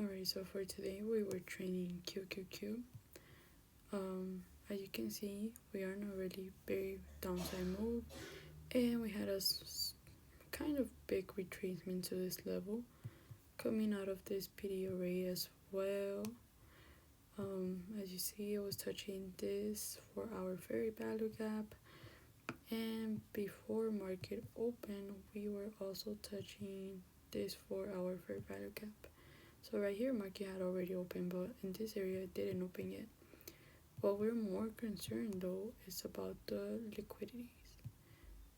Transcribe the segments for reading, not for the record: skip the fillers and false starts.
Alright, so for today we were trading QQQ. As you can see, we are in a really big downside move, and we had a kind of big retracement to this level, coming out of this PD array as well. As you see, it was touching this for our fair value gap, and before market open, we were also touching this for our fair value gap. So right here, market had already opened, but in this area, it didn't open yet. What we're more concerned though is about the liquidities.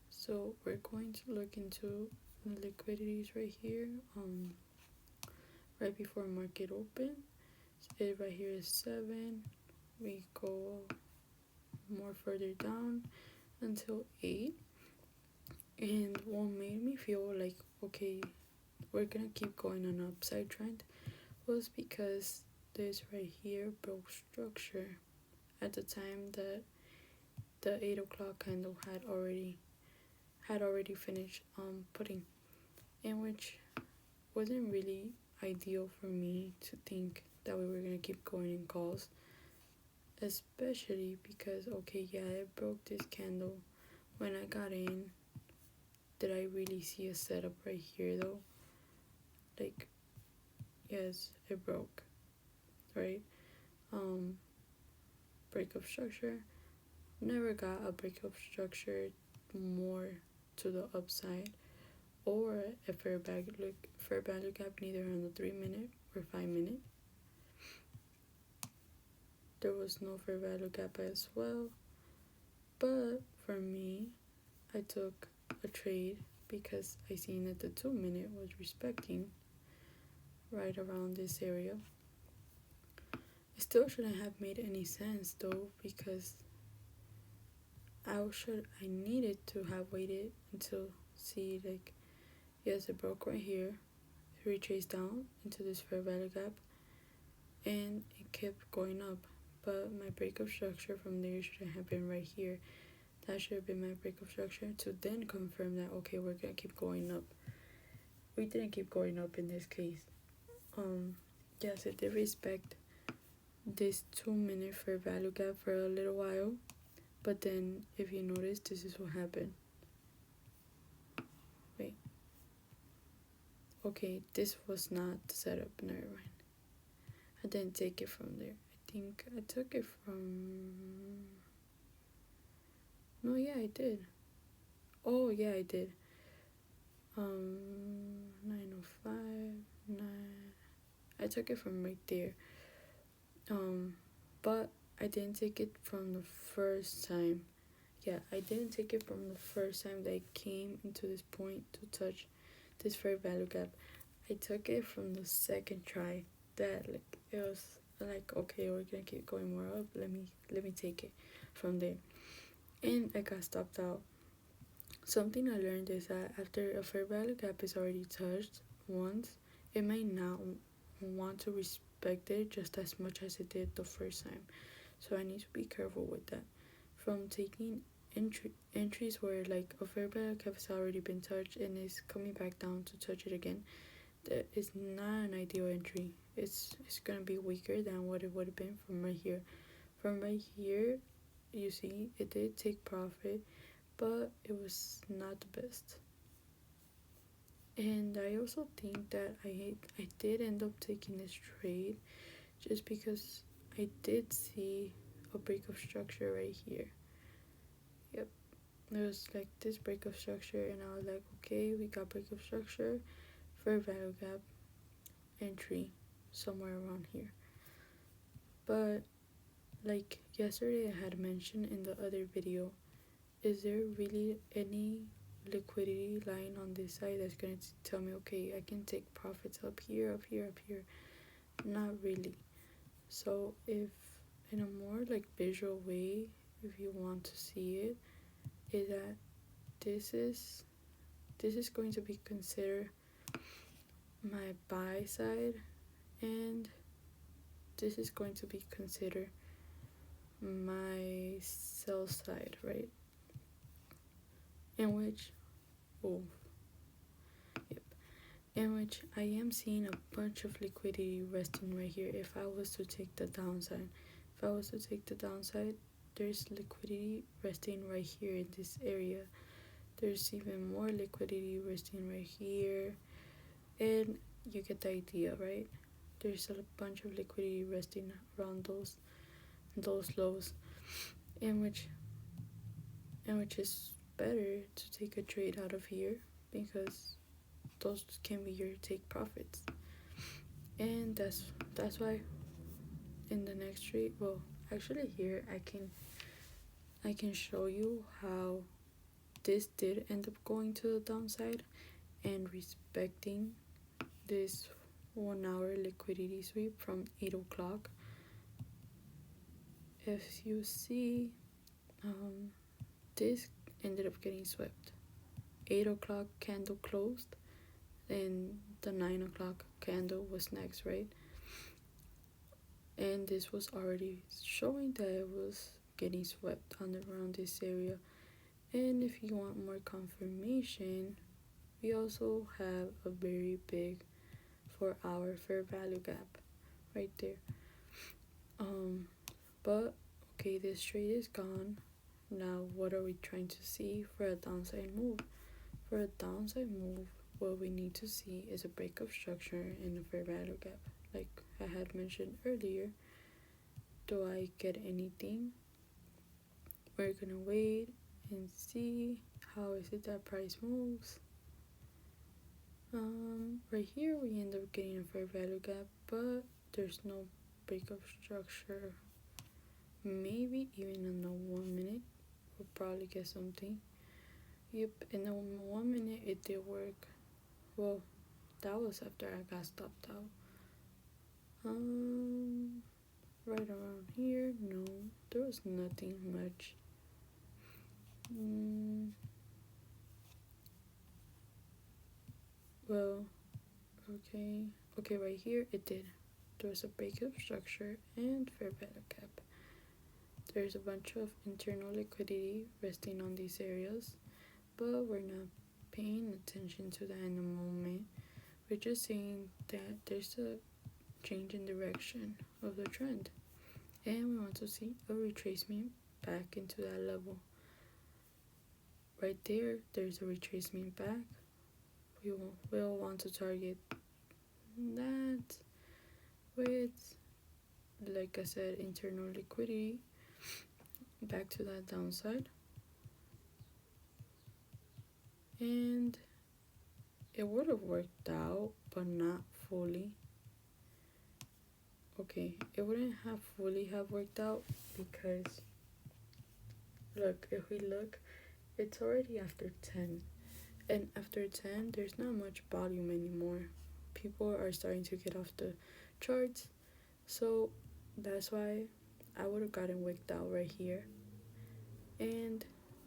So we're going to look into the liquidities right here. Right before market open, it right here is 7. We go more further down until 8. And what made me feel like okay, we're gonna keep going on an upside trend was because this right here broke structure at the time that the 8 o'clock candle had already finished putting, in which wasn't really ideal for me to think that we were gonna keep going in calls, especially because okay, yeah, it broke this candle. When I got in, did I really see a setup right here though? Like, yes, it broke, right? Break of structure. Never got a break of structure more to the upside or a fair value gap, neither on the 3-minute or 5-minute. There was no fair value gap as well, but for me, I took a trade because I seen that the 2-minute was respecting right around this area. It still shouldn't have made any sense though, because I needed to have waited until see, like, yes, it broke right here, it retraced down into this fair value gap, and it kept going up. But my break of structure from there shouldn't have been right here. That should have been my break of structure to then confirm that okay, we're gonna keep going up. We didn't keep going up in this case. Yes, it did respect this 2-minute fair value gap for a little while, but then if you notice, this is what happened. Wait. Okay, this was not the setup. Never mind. I didn't take it from there. I think I took it from. No, yeah, I did. Oh, yeah, I did. 905, 9. I took it from right there. But I didn't take it from the first time. Yeah, I didn't take it from the first time that I came into this point to touch this fair value gap. I took it from the second try. That like it was like okay, we're gonna keep going more up. Let me take it from there, and I got stopped out. Something I learned is that after a fair value gap is already touched once, it may not want to respect it just as much as it did the first time. So I need to be careful with that. From taking entries where like a fair value gap has already been touched and is coming back down to touch it again, that is not an ideal entry. It's gonna be weaker than what it would have been from right here. From right here, you see it did take profit, but it was not the best. And I also think that I did end up taking this trade just because I did see a break of structure right here. Yep, it was like this break of structure, and I was like, okay, we got break of structure, fair value gap, entry somewhere around here. But like yesterday I had mentioned in the other video, is there really any liquidity line on this side that's going to tell me okay, I can take profits up here, up here, up here? Not really. So if in a more like visual way, if you want to see it, is that this is going to be considered my buy side, and this is going to be considered my sell side, right? In which, oh, yep. in which I am seeing a bunch of liquidity resting right here. If I was to take the downside, there's liquidity resting right here in this area. There's even more liquidity resting right here, and you get the idea, right? There's a bunch of liquidity resting around those lows, in which is better to take a trade out of here, because those can be your take profits. And that's why in the next trade, well, actually here I can show you how this did end up going to the downside and respecting this 1 hour liquidity sweep from 8 o'clock. If you see, this ended up getting swept. 8 o'clock candle closed, and the 9 o'clock candle was next, right? And this was already showing that it was getting swept on around this area. And if you want more confirmation, we also have a very big 4 hour fair value gap right there. But okay, this trade is gone. Now what are we trying to see for a downside move? For a downside move, what we need to see is a break of structure in a fair value gap. Like I had mentioned earlier, do I get anything? We're gonna wait and see how is it that price moves. Right here we end up getting a fair value gap, but there's no break of structure. Maybe even in the 1 minute we'll probably get something. Yep, in the 1 minute it did work. Well, that was after I got stopped out. Right around here, no, there was nothing much. Well, okay, right here it did. There was a break of structure and fair value gap. There's a bunch of internal liquidity resting on these areas, but we're not paying attention to that in the moment. We're just saying that there's a change in direction of the trend, and we want to see a retracement back into that level. Right there, there's a retracement back. We'll want to target that with, like I said, internal liquidity back to that downside, and it would have worked out, but not fully. Okay, it wouldn't have fully have worked out because look, if we look, it's already after 10, and after 10 there's not much volume anymore. People are starting to get off the charts, so that's why I would have gotten wicked out right here, and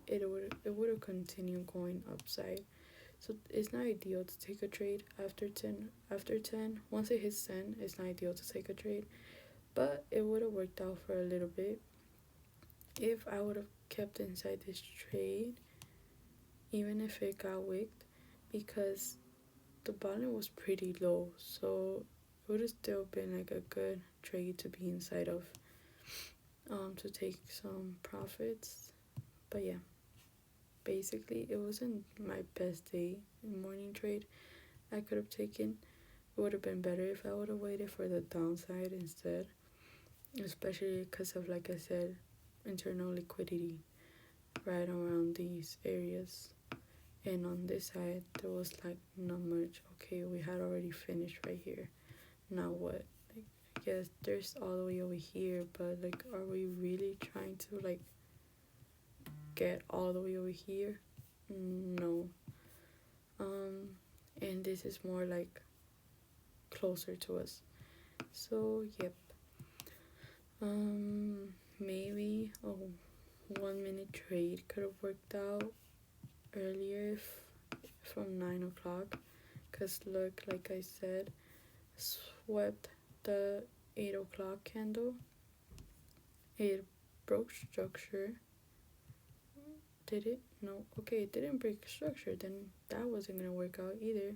it would have continued going upside. So it's not ideal to take a trade after 10. After 10, once it hits 10, it's not ideal to take a trade, but it would have worked out for a little bit if I would have kept inside this trade, even if it got wicked, because the volume was pretty low, so it would have still been like a good trade to be inside of, to take some profits. But yeah, basically it wasn't my best day in morning trade. I could have taken, it would have been better if I would have waited for the downside instead, especially because of, like I said, internal liquidity right around these areas. And on this side there was like not much. Okay, we had already finished right here. Now what? Like, yes, there's all the way over here, but like, are we really trying to like get all the way over here? No. And this is more like closer to us. So yep. Maybe a 1 minute trade could have worked out earlier from 9 o'clock, because look, like I said, swept the 8 o'clock candle, it broke structure. Did it? No. Okay, it didn't break structure, then that wasn't gonna work out either.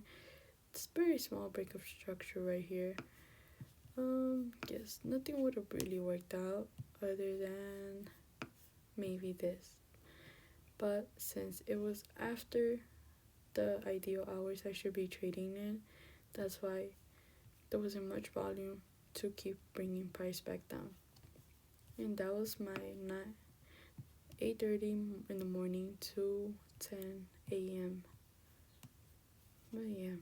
It's a very small break of structure right here. Yes, nothing would have really worked out other than maybe this. But since it was after the ideal hours I should be trading in, that's why there wasn't much volume to keep bringing price back down. And that was my 8:30 in the morning to 10 a.m. But yeah,